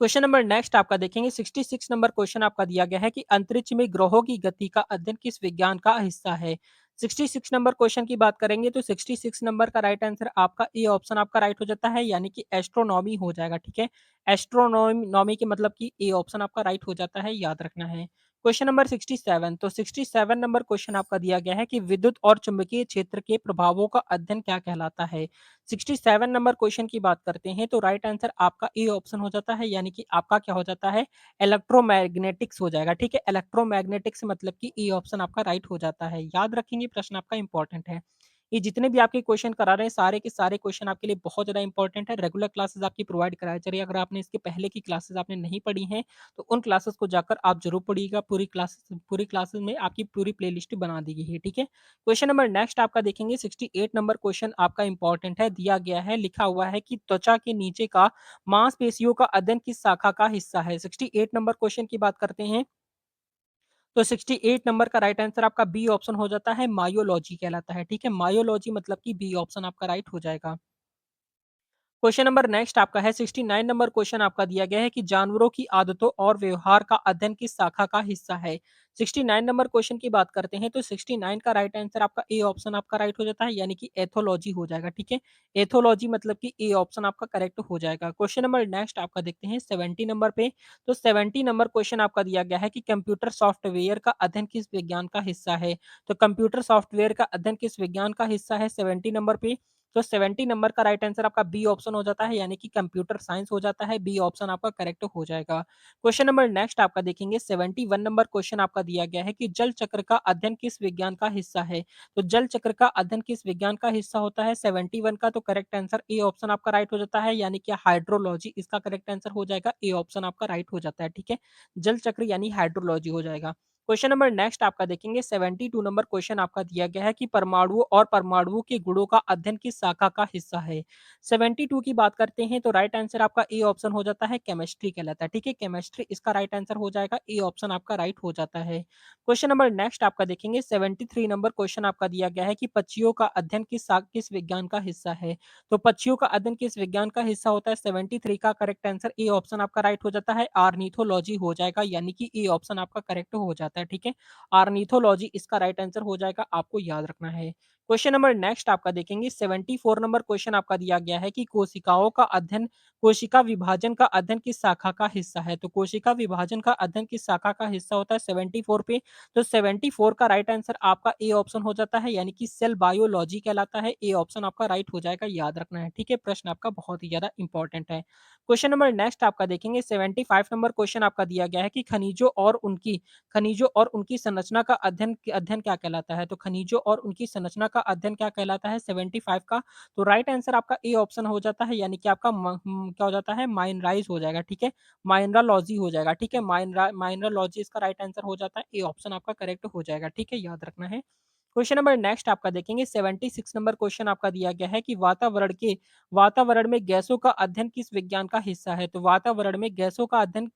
Speaker 1: क्वेश्चन नंबर नेक्स्ट आपका देखेंगे 66 नंबर क्वेश्चन आपका दिया गया है कि अंतरिक्ष में ग्रहों की गति का अध्ययन किस विज्ञान का हिस्सा है? 66 नंबर क्वेश्चन की बात करेंगे तो 66 नंबर का राइट आंसर आपका ए ऑप्शन आपका राइट हो जाता है, यानी कि एस्ट्रोनॉमी हो जाएगा, ठीक है। एस्ट्रोनॉमी के मतलब कि ए ऑप्शन आपका राइट हो जाता है, याद रखना है। Question number 67। तो 67 नंबर क्वेश्चन आपका दिया गया है कि विद्युत और चुंबकीय क्षेत्र के प्रभावों का अध्ययन क्या कहलाता है? 67 नंबर क्वेश्चन की बात करते हैं तो राइट आंसर आपका ए ऑप्शन हो जाता है, यानी कि आपका क्या हो जाता है, इलेक्ट्रोमैग्नेटिक्स हो जाएगा, ठीक है। इलेक्ट्रोमैग्नेटिक्स मतलब कि ए ऑप्शन आपका राइट हो जाता है, याद रखेंगे, प्रश्न आपका इंपॉर्टेंट है। ये जितने भी आपके क्वेश्चन करा रहे हैं सारे के सारे क्वेश्चन आपके लिए बहुत ज्यादा इंपॉर्टेंट है। रेगुलर क्लासेस आपकी प्रोवाइड कराया चलिए, अगर आपने इसके पहले की क्लासेस आपने नहीं पढ़ी हैं तो उन क्लासेस को जाकर आप जरूर पढ़िएगा। पूरी क्लासेस में आपकी पूरी प्लेलिस्ट बना दी गई है, ठीक है। क्वेश्चन नंबर नेक्स्ट आपका देखेंगे 68 नंबर क्वेश्चन आपका इंपॉर्टेंट है, दिया गया है, लिखा हुआ है कि त्वचा के नीचे का मांसपेशियों का अध्ययन किस शाखा का हिस्सा है? 68 नंबर क्वेश्चन की बात करते हैं तो 68 नंबर का राइट आंसर आपका बी ऑप्शन हो जाता है, मायोलॉजी कहलाता है, ठीक है। मायोलॉजी मतलब कि बी ऑप्शन आपका राइट हो जाएगा। क्वेश्चन नंबर नेक्स्ट आपका है 69 नंबर क्वेश्चन आपका दिया गया है कि जानवरों की आदतों और व्यवहार का अध्ययन किस शाखा का हिस्सा है? 69 नंबर क्वेश्चन की बात करते हैं तो 69 का राइट आंसर आपका ए ऑप्शन आपका राइट हो जाता है यानी कि एथोलॉजी हो जाएगा, ठीक है? एथोलॉजी मतलब कि ए ऑप्शन आपका करेक्ट हो जाएगा। क्वेश्चन नंबर नेक्स्ट आपका देखते हैं 70 नंबर पे, तो 70 नंबर क्वेश्चन आपका दिया गया है कि कंप्यूटर सॉफ्टवेयर का अध्ययन किस विज्ञान का हिस्सा है? तो कंप्यूटर सॉफ्टवेयर का अध्ययन किस विज्ञान का हिस्सा है 70 नंबर पे? तो 70 नंबर का राइट आंसर आपका बी ऑप्शन हो जाता है यानी कि कंप्यूटर साइंस हो जाता है, बी ऑप्शन आपका करेक्ट हो जाएगा। क्वेश्चन नंबर नेक्स्ट आपका देखेंगे 71 नंबर क्वेश्चन आपका दिया गया है कि जल चक्र का अध्ययन किस विज्ञान का हिस्सा है? तो जल चक्र का अध्ययन किस विज्ञान का हिस्सा होता है 71 का? तो करेक्ट आंसर ए ऑप्शन आपका राइट हो जाता है यानी कि हाइड्रोलॉजी इसका करेक्ट आंसर हो जाएगा, ए ऑप्शन आपका राइट हो जाता है, ठीक है? जल चक्र यानी हाइड्रोलॉजी हो जाएगा। क्वेश्चन नंबर नेक्स्ट आपका देखेंगे 72 नंबर क्वेश्चन आपका दिया गया है कि परमाणुओं और परमाणुओं के गुणों का अध्ययन किस शाखा का हिस्सा है? 72 की बात करते हैं तो राइट आंसर आपका ए ऑप्शन हो जाता है, केमिस्ट्री कहलाता है, ठीक है? केमिस्ट्री इसका राइट आंसर हो जाएगा, ए ऑप्शन आपका राइट हो जाता है। क्वेश्चन नंबर नेक्स्ट आपका देखेंगे 73 नंबर क्वेश्चन आपका दिया गया है कि पक्षियों का अध्ययन किस विज्ञान का हिस्सा है? तो पक्षियों का अध्ययन किस विज्ञान का हिस्सा होता है 73 का करेक्ट आंसर ए ऑप्शन आपका राइट हो जाता है, ऑर्निथोलॉजी हो जाएगा यानी कि ए ऑप्शन आपका करेक्ट हो जाता है, ठीक है? ऑर्निथोलॉजी इसका राइट आंसर हो जाएगा, आपको याद रखना है। क्वेश्चन नंबर नेक्स्ट आपका देखेंगे 74 नंबर क्वेश्चन आपका दिया गया है कि कोशिका विभाजन का अध्ययन किस शाखा का हिस्सा है? तो कोशिका विभाजन का अध्ययन किस शाखा का हिस्सा होता है 74 पे? तो 74 का राइट आंसर आपका ए ऑप्शन हो जाता है यानी कि सेल बायोलॉजी कहलाता है, ए ऑप्शन आपका राइट हो जाएगा, याद रखना है, ठीक है? प्रश्न आपका बहुत ही ज़्यादा इंपॉर्टेंट है। क्वेश्चन नंबर नेक्स्ट आपका देखेंगे 75 नंबर क्वेश्चन आपका दिया गया है कि खनिजों और उनकी संरचना का अध्ययन क्या कहलाता है? तो खनिजों और उनकी संरचना का अध्ययन क्या कहलाता है 75 का? तो राइट आंसर आपका ए ऑप्शन हो जाता है यानी कि आपका क्या हो जाता है माइनराइज़ हो जाएगा, ठीक है? माइनरालॉजी हो जाएगा, ठीक है? माइनरालॉजी इसका राइट आंसर हो जाता है, ए ऑप्शन आपका करेक्ट हो जाएगा, ठीक है? याद रखना है। क्वेश्चन नंबर नेक्स्ट आपका देखेंगे 76 नंबर क्वेश्चन आपका दिया गया है कि वातावरण में गैसों का अध्ययन किस विज्ञान का हिस्सा है? तो वातावरण में गैसों का अध्ययन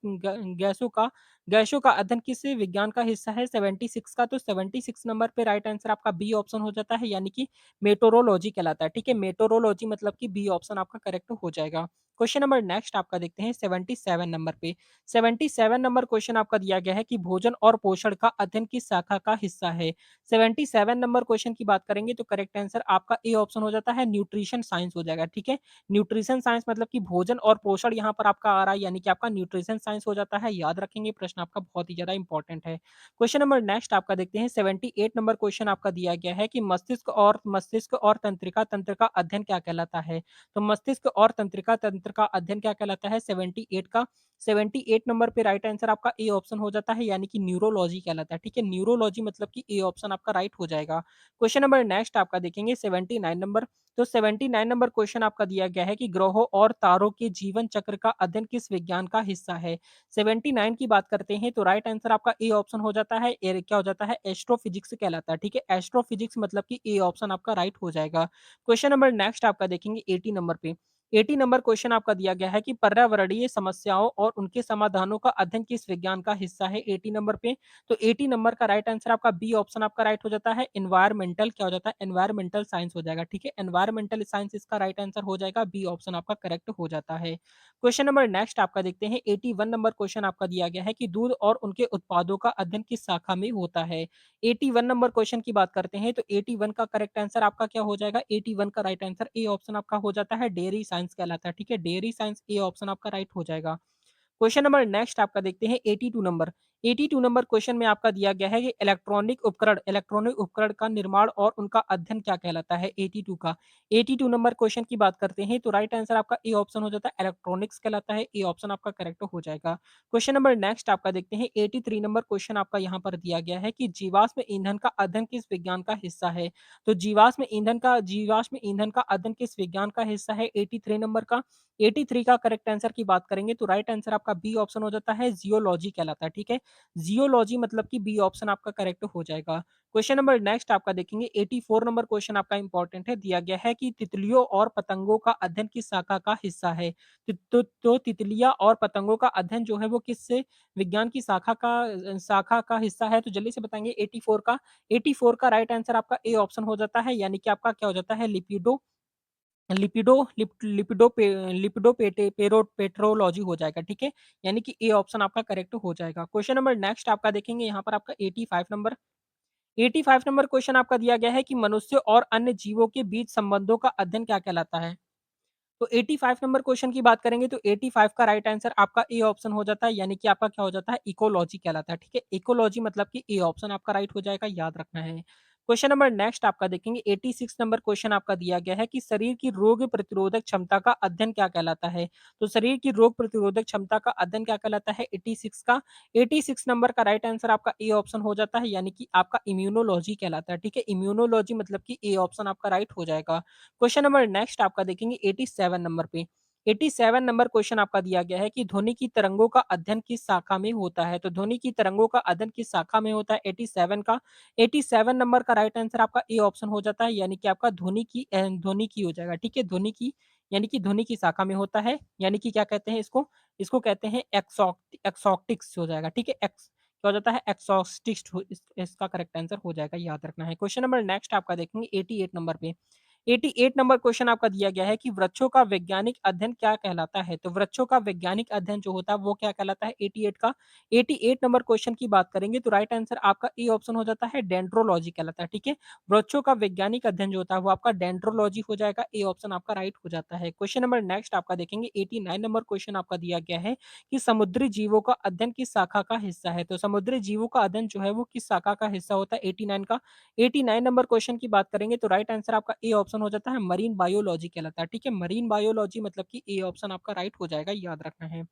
Speaker 1: किस विज्ञान का हिस्सा है 76 का? तो 76 नंबर पे राइट आंसर आपका बी ऑप्शन हो जाता है यानी कि मेटोरोलॉजी कहलाता है, ठीक है? मेटोरोलॉजी मतलब कि बी ऑप्शन आपका करेक्ट हो जाएगा। क्वेश्चन नंबर नेक्स्ट आपका देखते हैं 77 नंबर पे। 77 नंबर क्वेश्चन आपका दिया गया है कि भोजन और पोषण का अध्ययन किस शाखा का हिस्सा है? 77 नंबर क्वेश्चन की बात करेंगे तो करेक्ट आंसर आपका ए ऑप्शन हो जाता है, न्यूट्रिशन साइंस हो जाएगा, ठीक है? न्यूट्रिशन साइंस मतलब कि भोजन और पोषण यहाँ पर आपका आ रहा है यानी कि आपका न्यूट्रिशन साइंस हो जाता है, याद रखेंगे प्रश्न आपका बहुत ही ज़्यादा इंपॉर्टेंट है। क्वेश्चन नंबर नेक्स्ट आपका देखते हैं 78 नंबर क्वेश्चन आपका दिया गया है कि मस्तिष्क और तंत्रिका तंत्र का अध्ययन क्या कहलाता है? तो मस्तिष्क और तंत्रिका तंत्र का अध्ययन क्या कहलाता है 78 का? 78 नंबर पे राइट आंसर आपका ए ऑप्शन हो जाता है यानी कि न्यूरोलॉजी कहलाता है, ठीक है? न्यूरोलॉजी मतलब कि ए ऑप्शन आपका राइट हो जाएगा। क्वेश्चन नंबर नेक्स्ट आपका देखेंगे 79 नंबर, तो 79 नंबर क्वेश्चन आपका दिया गया है कि ग्रहों और तारों के जीवन चक्र का अध्ययन किस विज्ञान का हिस्सा है? 79 की बात करते हैं तो राइट आंसर आपका ए ऑप्शन हो जाता है, क्या हो जाता है एस्ट्रोफिजिक्स कहलाता है, ठीक है? एस्ट्रोफिजिक्स मतलब कि ए ऑप्शन आपका राइट हो जाएगा। क्वेश्चन नंबर नेक्स्ट आपका देखेंगे 80 नंबर पे। 80 नंबर क्वेश्चन आपका दिया गया है कि पर्यावरणीय समस्याओं और उनके समाधानों का अध्ययन किस विज्ञान का हिस्सा है 80 नंबर पे? तो 80 नंबर का राइट आंसर आपका बी ऑप्शन आपका राइट हो जाता है, एनवायरमेंटल क्या हो जाता है? एनवायरमेंटल साइंस हो जाएगा, ठीक है? एनवायरमेंटल साइंस इसका राइट आंसर हो जाएगा, बी ऑप्शन आपका करेक्ट हो जाता है। क्वेश्चन नंबर नेक्स्ट आपका देखते हैं 81 नंबर क्वेश्चन आपका दिया गया है कि दूध और उनके उत्पादों का अध्ययन किस शाखा में होता है? 81 नंबर क्वेश्चन की बात करते हैं तो 81 का करेक्ट आंसर आपका क्या हो जाएगा? 81 का राइट आंसर ए ऑप्शन आपका हो जाता है, डेयरी साइंस कहलाता है, ठीक है? डेयरी साइंस ए ऑप्शन आपका राइट हो जाएगा। क्वेश्चन नंबर नेक्स्ट आपका देखते हैं 82 नंबर। 82 नंबर क्वेश्चन में आपका दिया गया है कि इलेक्ट्रॉनिक उपकरण का निर्माण और उनका अध्ययन क्या कहलाता है 82 का। 82 नंबर क्वेश्चन की बात करते हैं तो राइट आंसर आपका ए ऑप्शन हो जाता है, इलेक्ट्रॉनिक्स कहलाता है, ए ऑप्शन आपका करेक्ट हो जाएगा। क्वेश्चन नंबर नेक्स्ट आपका देखते हैं 83 नंबर क्वेश्चन आपका यहाँ पर दिया गया है कि जीवाश्म ईंधन का अध्ययन किस विज्ञान का हिस्सा है? तो जीवाश्म ईंधन का अध्ययन किस विज्ञान का हिस्सा है 83 नंबर का? 83 का करेक्ट आंसर की बात करेंगे तो राइट आंसर आपका बी ऑप्शन हो जाता है, जियोलॉजी कहलाता है, ठीक है? जियोलॉजी मतलब कि बी ऑप्शन आपका करेक्ट हो जाएगा। क्वेश्चन नंबर नेक्स्ट आपका देखेंगे 84 नंबर क्वेश्चन आपका इंपॉर्टेंट है, दिया गया है कि तितलियों और पतंगों का अध्ययन किस शाखा का हिस्सा है? तो तितलियाँ और पतंगों का अध्ययन जो है वो किस विज्ञान की शाखा का हिस्सा है? तो जल्दी से बताएँगे 84 का। 84 का राइट आंसर आपका ए ऑप्शन हो जाता है यानी कि आपका क्या हो जाता है लिपिडो लिपिडो लिप लिपिडो पे लिपिडो पेटे पेरो पेट्रोलॉजी हो जाएगा, ठीक है? यानी कि ए ऑप्शन आपका करेक्ट हो जाएगा। क्वेश्चन नंबर नेक्स्ट आपका देखेंगे यहाँ पर आपका 85 नंबर 85 नंबर क्वेश्चन आपका दिया गया है कि मनुष्य और अन्य जीवों के बीच संबंधों का अध्ययन क्या कहलाता है? तो 85 नंबर क्वेश्चन की बात करेंगे तो 85 का राइट आंसर आपका ए ऑप्शन हो जाता है, यानी कि आपका क्या हो जाता है, इकोलॉजी कहलाता है, ठीक है? इकोलॉजी मतलब कि ए ऑप्शन आपका राइट हो जाएगा, याद रखना है। क्वेश्चन नंबर नेक्स्ट आपका देखेंगे 86 नंबर क्वेश्चन आपका दिया गया है कि शरीर की रोग प्रतिरोधक क्षमता का अध्ययन क्या कहलाता है? तो शरीर की रोग प्रतिरोधक क्षमता का अध्ययन क्या कहलाता है 86 का? 86 नंबर का राइट आंसर आपका ए ऑप्शन हो जाता है, यानी कि आपका इम्यूनोलॉजी कहलाता है, ठीक है? इम्यूनोलॉजी मतलब कि ए ऑप्शन आपका राइट हो जाएगा। क्वेश्चन नंबर नेक्स्ट आपका देखेंगे 87 नंबर पे। 87 नंबर क्वेश्चन आपका दिया गया है कि ध्वनि की तरंगों का अध्ययन किस शाखा में होता है? तो ध्वनि की तरंगों का अध्ययन किस शाखा में होता है 87 का? 87 नंबर का राइट आंसर आपका ए ऑप्शन हो जाता है, यानी कि आपका ध्वनि की हो जाएगा, ठीक है? ध्वनि की यानी कि ध्वनि की शाखा में होता है, यानी कि क्या कहते हैं इसको? इसको कहते हैं एक्सॉक्टिक्स हो जाएगा, ठीक है? क्या हो जाता है? एक्सॉस्टिक्स इसका करेक्ट आंसर हो जाएगा, याद रखना है। क्वेश्चन नंबर नेक्स्ट आपका देखेंगे 88 नंबर पे। 88 नंबर क्वेश्चन आपका दिया गया है कि वृक्षों का वैज्ञानिक अध्ययन क्या कहलाता है? तो वृक्षों का वैज्ञानिक अध्ययन जो होता है वो क्या कहलाता है 88 का? 88 नंबर क्वेश्चन की बात करेंगे तो राइट आंसर आपका ए ऑप्शन हो जाता है, डेंड्रोलॉजी कहलाता है, ठीक है? वृक्षों का वैज्ञानिक अध्ययन जो होता है वो आपका डेंड्रोलॉजी हो जाएगा, ए ऑप्शन आपका राइट हो जाता है। क्वेश्चन नंबर नेक्स्ट आपका देखेंगे 89 नंबर क्वेश्चन आपका दिया गया है कि समुद्री जीवों का अध्ययन किस शाखा का हिस्सा है? तो समुद्री जीवों का अध्ययन जो है वो किस शाखा का हिस्सा होता है 89 का? 89 नंबर क्वेश्चन की बात करेंगे तो राइट आंसर आपका ए ऑप्शन हो जाता है, मरीन बायोलॉजी कहलाता है, ठीक है? मरीन बायोलॉजी मतलब कि ए ऑप्शन आपका राइट हो जाएगा, याद रखना है।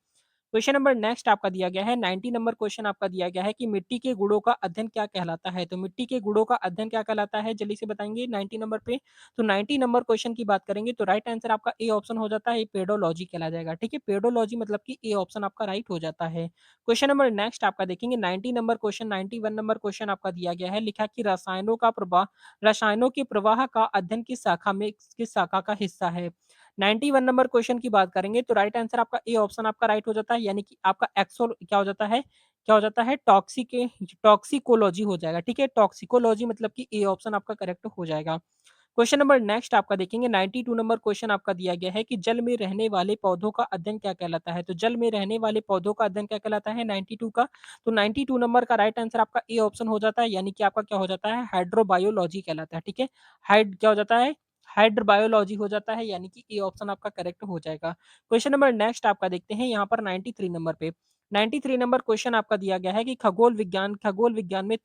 Speaker 1: क्वेश्चन नंबर नेक्स्ट आपका दिया गया है 90 नंबर क्वेश्चन आपका दिया गया है कि मिट्टी के गुणों का अध्ययन क्या कहलाता है? तो मिट्टी के गुणों का अध्ययन क्या कहलाता है? जल्दी से बताएँगे 90 नंबर पे। तो 90 नंबर क्वेश्चन की बात करेंगे तो राइट आंसर आपका ए ऑप्शन हो जाता है, पेडोलॉजी कहला जाएगा, ठीक है? पेडोलॉजी मतलब कि ए ऑप्शन आपका राइट हो जाता है। क्वेश्चन नंबर नेक्स्ट आपका देखेंगे 90 नंबर क्वेश्चन 91 नंबर क्वेश्चन आपका दिया गया है, लिखा कि रसायनों के प्रवाह का अध्ययन किस शाखा का हिस्सा है? 91 नंबर क्वेश्चन की बात करेंगे तो राइट आंसर आपका ए ऑप्शन आपका राइट हो जाता है, यानी कि आपका क्या हो जाता है? क्या हो जाता है? टॉक्सिकोलॉजी हो जाएगा, ठीक है? टॉक्सिकोलॉजी मतलब कि ए ऑप्शन आपका करेक्ट हो जाएगा। क्वेश्चन नंबर नेक्स्ट आपका देखेंगे 92 नंबर क्वेश्चन आपका दिया गया है कि जल में रहने वाले पौधों का अध्ययन क्या कहलाता है? तो जल में रहने वाले पौधों का अध्ययन क्या कहलाता है 92 का? तो 92 नंबर का राइट आंसर आपका ए ऑप्शन हो जाता है, यानी कि आपका क्या हो जाता है? हाइड्रोबायोलॉजी कहलाता है, ठीक है? हाइड क्या हो जाता है? हाइड्रोबायोलॉजी हो जाता है, यानी कि ए ऑप्शन आपका करेक्ट हो जाएगा। क्वेश्चन नंबर नेक्स्ट आपका देखते हैं यहाँ पर 93 नंबर पे। 93 नंबर क्वेश्चन आपका दिया गया है कि खगोल विज्ञान में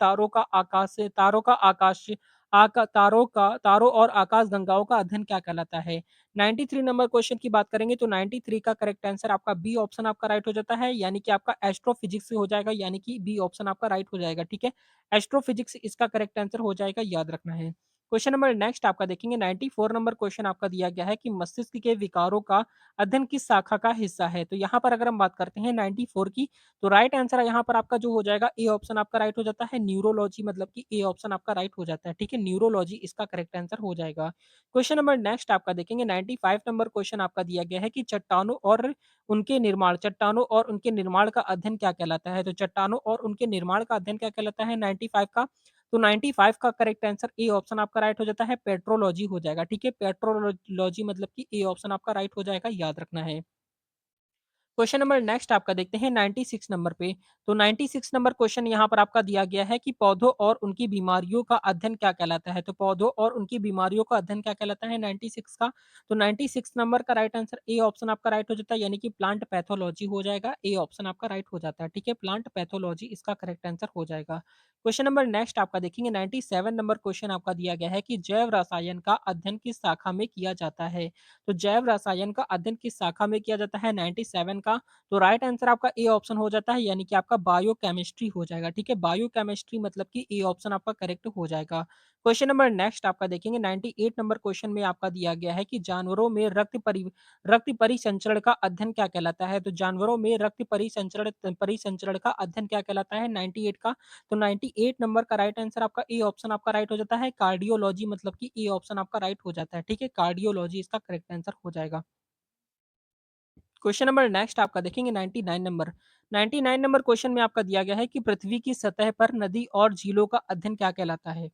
Speaker 1: तारों और आकाशगंगाओं का अध्ययन क्या कहलाता है? 93 नंबर क्वेश्चन की बात करेंगे तो 93 का करेक्ट आंसर आपका बी ऑप्शन आपका राइट हो जाता है, यानी कि आपका एस्ट्रोफिजिक्स हो जाएगा, यानी कि बी ऑप्शन आपका राइट हो जाएगा, ठीक है? एस्ट्रोफिजिक्स इसका करेक्ट आंसर हो जाएगा, याद रखना है। क्वेश्चन नंबर नेक्स्ट आपका देखेंगे 94 नंबर क्वेश्चन आपका दिया गया है कि मस्तिष्क के विकारों का अध्ययन किस शाखा का हिस्सा है? तो यहाँ पर अगर हम बात करते हैं 94 की, तो राइट आंसर यहाँ पर आपका जो हो जाएगा ए ऑप्शन आपका राइट हो जाता है, न्यूरोलॉजी मतलब कि ए ऑप्शन आपका राइट हो जाता है, ठीक है? न्यूरोलॉजी इसका करेक्ट आंसर हो जाएगा। क्वेश्चन नंबर नेक्स्ट आपका देखेंगे 95 नंबर क्वेश्चन आपका दिया गया है कि चट्टानों और उनके निर्माण का अध्ययन क्या कहलाता है? तो चट्टानों और उनके निर्माण का अध्ययन क्या कहलाता है 95 का? तो 95 का करेक्ट आंसर ए ऑप्शन आपका राइट हो जाता है, पेट्रोलॉजी हो जाएगा, ठीक है? पेट्रोलॉजी मतलब कि ए ऑप्शन आपका राइट हो जाएगा, याद रखना है। क्वेश्चन नंबर नेक्स्ट आपका देखते हैं 96 नंबर पे। तो 96 नंबर क्वेश्चन यहाँ पर आपका दिया गया है कि पौधों और उनकी बीमारियों का अध्ययन क्या कहलाता है? तो पौधों और उनकी बीमारियों का अध्ययन क्या कहलाता है 96 का? तो 96 नंबर का राइट आंसर ए ऑप्शन आपका राइट हो जाता है, यानी कि प्लांट पैथोलॉजी हो जाएगा, ए ऑप्शन आपका राइट हो जाता है, ठीक है? प्लांट पैथोलॉजी इसका करेक्ट आंसर हो जाएगा। क्वेश्चन नंबर नेक्स्ट आपका देखेंगे 97 नंबर क्वेश्चन आपका दिया गया है कि जैव रसायन का अध्ययन किस शाखा में किया जाता है? तो जैव रसायन का अध्ययन किस शाखा में किया जाता है 97 का? तो राइट आंसर आपका ए ऑप्शन हो जाता है, यानी कि आपका बायोकेमिस्ट्री हो जाएगा, ठीक है? बायोकेमिस्ट्री मतलब कि ए ऑप्शन आपका करेक्ट हो जाएगा। क्वेश्चन नंबर नेक्स्ट आपका देखेंगे 98 नंबर क्वेश्चन में आपका दिया गया है कि जानवरों में रक्त परिसंचरण का अध्ययन क्या कहलाता है? तो जानवरों में रक्त परिसंचरण का अध्ययन क्या कहलाता है 98 का? तो 98 नंबर का राइट आंसर आपका ए ऑप्शन आपका राइट हो जाता है, कार्डियोलॉजी मतलब कि ए ऑप्शन आपका राइट हो जाता है, ठीक है? कार्डियोलॉजी इसका करेक्ट आंसर हो जाएगा। क्वेश्चन नंबर नेक्स्ट आपका देखेंगे 99 नंबर। 99 नंबर क्वेश्चन में आपका दिया गया है कि पृथ्वी की सतह पर नदी और झीलों का अध्ययन क्या कहलाता है?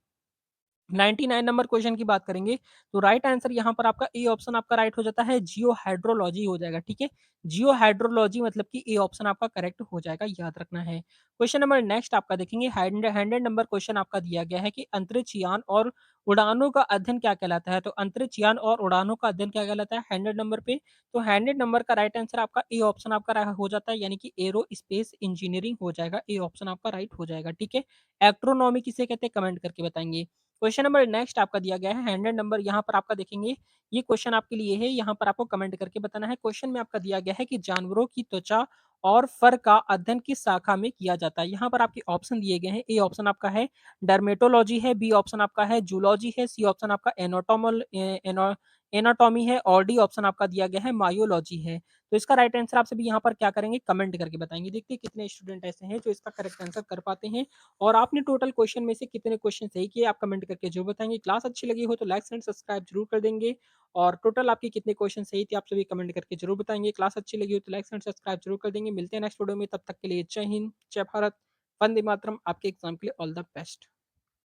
Speaker 1: 99 नंबर क्वेश्चन की बात करेंगे, तो राइट आंसर यहाँ पर आपका ए ऑप्शन आपका राइट हो जाता है, जियो हाइड्रोलॉजी हो जाएगा, ठीक है? जियो हाइड्रोलॉजी मतलब कि ए ऑप्शन आपका करेक्ट हो जाएगा, याद रखना है। क्वेश्चन नंबर नेक्स्ट आपका देखेंगे, 100 नंबर क्वेश्चन आपका दिया गया है कि अंतरिक्ष यान और उड़ानों का अध्ययन क्या कहलाता है? तो अंतरिक्ष यान और उड़ानों का अध्ययन क्या कहलाता है 100 नंबर पे? तो 100 नंबर का राइट आंसर आपका ए ऑप्शन आपका हो जाता है, यानी कि एरोस्पेस इंजीनियरिंग हो जाएगा, ए ऑप्शन आपका राइट हो जाएगा, ठीक है? एस्ट्रोनॉमी किसे कहते हैं कमेंट करके बताएँगे। क्वेश्चन नंबर नेक्स्ट आपका दिया गया है 100 नंबर यहाँ पर आपका देखेंगे, ये क्वेश्चन आपके लिए है, यहाँ पर आपको कमेंट करके बताना है। क्वेश्चन में आपका दिया गया है कि जानवरों की त्वचा और फर का अध्ययन किस शाखा में किया जाता है? यहाँ पर आपके ऑप्शन दिए गए हैं, ए ऑप्शन आपका है डर्मेटोलॉजी है, बी ऑप्शन आपका है जूलॉजी है, सी ऑप्शन आपका एनाटॉमी है और डी ऑप्शन आपका दिया गया है मायोलॉजी है। तो इसका राइट आंसर आप सभी यहाँ पर क्या करेंगे कमेंट करके बताएँगे। देखते हैं कितने स्टूडेंट ऐसे हैं जो इसका करेक्ट आंसर कर पाते हैं। और आपने टोटल क्वेश्चन में से कितने क्वेश्चन सही किए आप कमेंट करके ज़रूर बताएँगे। क्लास अच्छी लगी हो तो लाइक एंड सब्सक्राइब ज़रूर कर देंगे और टोटल आपके कितने क्वेश्चन सही थे आप सभी कमेंट करके ज़रूर बताएँगे। क्लास अच्छी लगी हो तो लाइक एंड सब्सक्राइब ज़रूर कर देंगे। मिलते हैं नेक्स्ट वीडियो में, तब तक के लिए जय हिंद, जय भारत, वंदे मातरम। आपके एग्ज़ाम के लिए ऑल द बेस्ट।